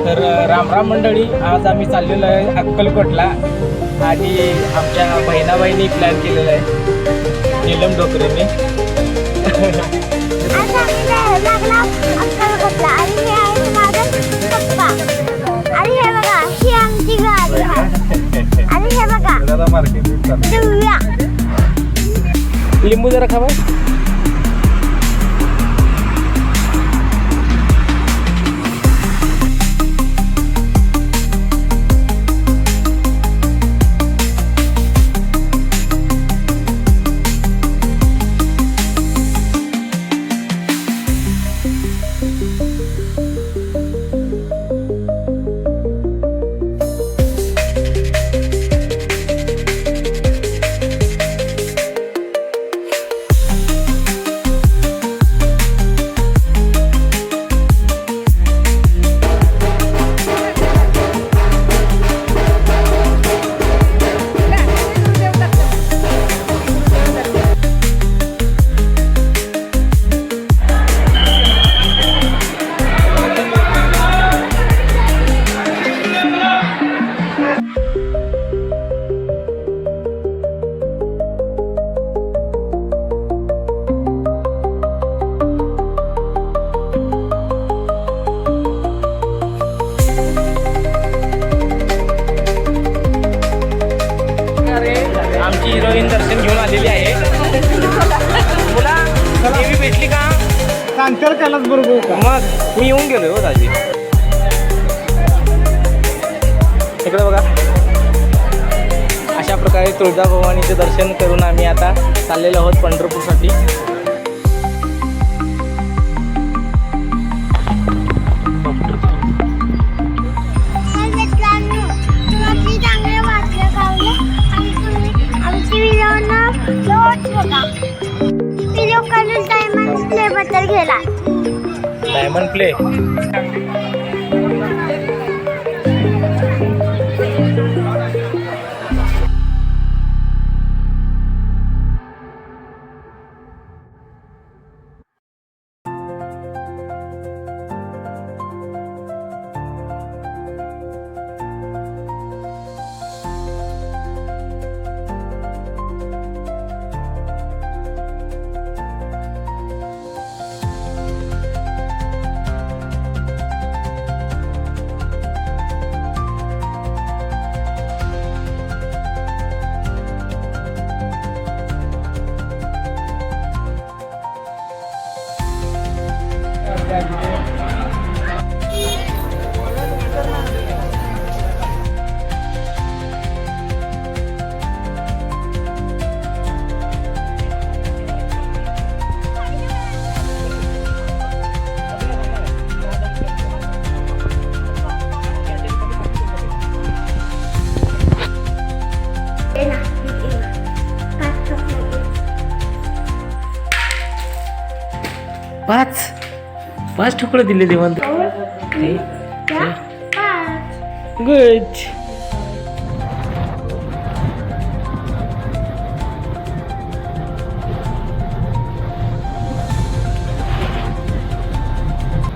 तर राम राम मंडळी, आज आम्ही चाललेलो आहे अक्कलकोटला आणि आमच्या बहिणी प्लॅन केलेला आहे नीलम डोकरेने. आज आम्ही लागला अक्कलकोटला आणि हे आहे माझं पप्पा आणि हे बघा ही आमची गाडी आहे आणि हे बघा दिव्या. लिंबू जरा खावा. आमची हिरोईन दर्शन घेऊन आलेली आहे. तुला देवी भेटली का? सांगतर त्यालाच बरोबर. मग मी येऊन गेलो हो दाजी. इकडे बघा, अशा प्रकारे तुळजाभवानीचे दर्शन करून आम्ही आता चाललेलो आहोत पंढरपूरसाठी. डायमंड प्ले बद्दल गेला. डायमंड प्ले पाच ठोकळे दिले देवांत. गुड.